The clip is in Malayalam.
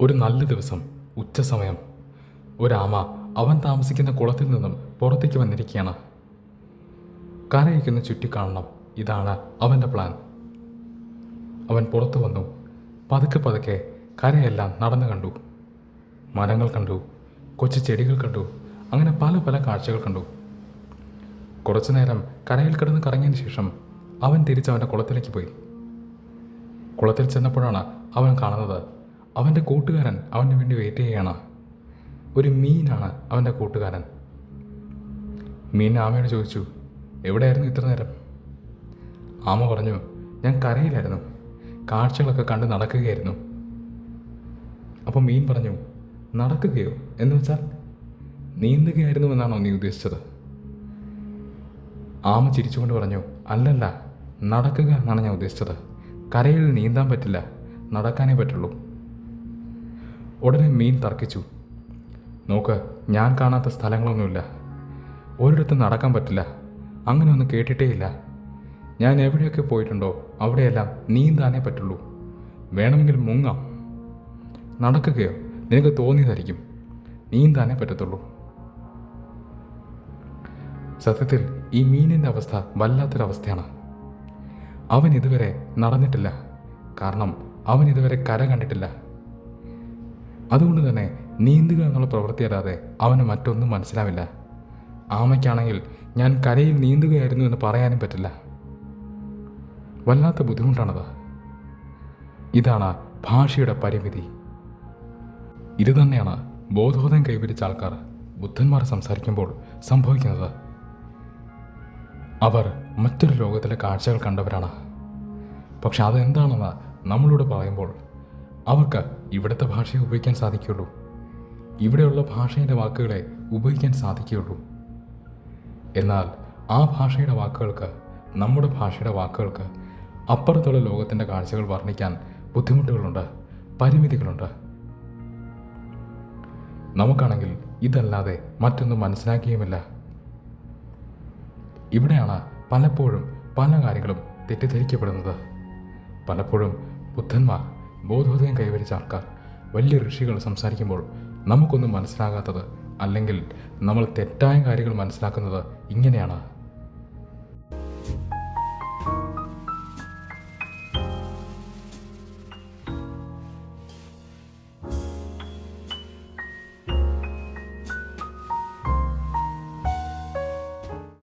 ഒരു നല്ല ദിവസം ഉച്ചസമയം ഒരാമ അവൻ താമസിക്കുന്ന കുളത്തിൽ നിന്നും പുറത്തേക്ക് വന്നിരിക്കുകയാണ്. കരയ്ക്കൊന്ന് ചുറ്റിക്കാണണം, ഇതാണ് അവൻ്റെ പ്ലാൻ. അവൻ പുറത്തു വന്നു. പതുക്കെ പതുക്കെ കരയെല്ലാം നടന്നു കണ്ടു. മരങ്ങൾ കണ്ടു, കൊച്ചു ചെടികൾ കണ്ടു, അങ്ങനെ പല പല കാഴ്ചകൾ കണ്ടു. കുറച്ചു നേരം കരയിൽ കിടന്ന് കറങ്ങിയതിന് ശേഷം അവൻ തിരിച്ച് അവൻ്റെ കുളത്തിലേക്ക് പോയി. കുളത്തിൽ ചെന്നപ്പോഴാണ് അവൻ കാണുന്നത് അവൻ്റെ കൂട്ടുകാരൻ അവന് വേണ്ടി വെയിറ്റ് ചെയ്യുകയാണ്. ഒരു മീനാണ് അവൻ്റെ കൂട്ടുകാരൻ. മീൻ ആമയോട് ചോദിച്ചു, എവിടെയായിരുന്നു ഇത്ര നേരം? ആമ പറഞ്ഞു, ഞാൻ കരയിലായിരുന്നു, കാഴ്ചകളൊക്കെ കണ്ട് നടക്കുകയായിരുന്നു. അപ്പോൾ മീൻ പറഞ്ഞു, നടക്കുകയോ എന്ന് വെച്ചാൽ നീന്തുകയായിരുന്നു എന്നാണോ നീ ഉദ്ദേശിച്ചത്? ആമ ചിരിച്ചുകൊണ്ട് പറഞ്ഞു, അല്ലല്ല, നടക്കുക എന്നാണ് ഞാൻ ഉദ്ദേശിച്ചത്. കരയിൽ നീന്താൻ പറ്റില്ല, നടക്കാനേ പറ്റുള്ളൂ. ഉടനെ മീൻ തർക്കിച്ചു, നോക്ക്, ഞാൻ കാണാത്ത സ്ഥലങ്ങളൊന്നുമില്ല, ഒരിടത്തും നടക്കാൻ പറ്റില്ല, അങ്ങനെയൊന്നും കേട്ടിട്ടേയില്ല. ഞാൻ എവിടെയൊക്കെ പോയിട്ടുണ്ടോ അവിടെയെല്ലാം നീന്താനേ പറ്റുള്ളൂ. വേണമെങ്കിൽ മുങ്ങാം. നടക്കുകയോ നിനക്ക് തോന്നിയതായിരിക്കും, നീന്താനേ പറ്റത്തുള്ളൂ. സത്യത്തിൽ ഈ മീനിൻ്റെ അവസ്ഥ വല്ലാത്തൊരവസ്ഥയാണ്. അവൻ ഇതുവരെ നടന്നിട്ടില്ല, കാരണം അവൻ ഇതുവരെ കര കണ്ടിട്ടില്ല. അതുകൊണ്ട് തന്നെ നീന്തുക എന്നുള്ള പ്രവൃത്തിയല്ലാതെ അവന് മറ്റൊന്നും മനസ്സിലാവില്ല. ആമയ്ക്കാണെങ്കിൽ ഞാൻ കരയിൽ നീന്തുകയായിരുന്നു എന്ന് പറയാനും പറ്റില്ല. വല്ലാത്ത ബുദ്ധിമുട്ടാണത്. ഇതാണ് ഭാഷയുടെ പരിമിതി. ഇതുതന്നെയാണ് ബോധോദയം കൈവരിച്ച ആൾക്കാർ ബുദ്ധന്മാർ സംസാരിക്കുമ്പോൾ സംഭവിക്കുന്നത്. അവർ മറ്റൊരു ലോകത്തിലെ കാഴ്ചകൾ കണ്ടവരാണ്. പക്ഷെ അതെന്താണെന്ന് നമ്മളോട് പറയുമ്പോൾ അവർക്ക് ഇവിടുത്തെ ഭാഷയെ ഉപയോഗിക്കാൻ സാധിക്കുകയുള്ളൂ. ഇവിടെയുള്ള ഭാഷയുടെ വാക്കുകളെ ഉപയോഗിക്കാൻ സാധിക്കുകയുള്ളൂ. എന്നാൽ ആ ഭാഷയുടെ വാക്കുകൾക്ക്, നമ്മുടെ ഭാഷയുടെ വാക്കുകൾക്ക് അപ്പുറത്തുള്ള ലോകത്തിൻ്റെ കാഴ്ചകൾ വർണ്ണിക്കാൻ ബുദ്ധിമുട്ടുകളുണ്ട്, പരിമിതികളുണ്ട്. നമുക്കാണെങ്കിൽ ഇതല്ലാതെ മറ്റൊന്നും മനസ്സിലാക്കുകയുമില്ല. ഇവിടെയാണ് പലപ്പോഴും പല കാര്യങ്ങളും തെറ്റിദ്ധരിക്കപ്പെടുന്നത്. പലപ്പോഴും ബുദ്ധന്മാർ, ബോധോദയം കൈവരിച്ച ആൾക്കാർ, വലിയ ഋഷികൾ സംസാരിക്കുമ്പോൾ നമുക്കൊന്നും മനസ്സിലാകാത്തത്, അല്ലെങ്കിൽ നമ്മൾ തെറ്റായ കാര്യങ്ങൾ മനസ്സിലാക്കുന്നത് ഇങ്ങനെയാണ്.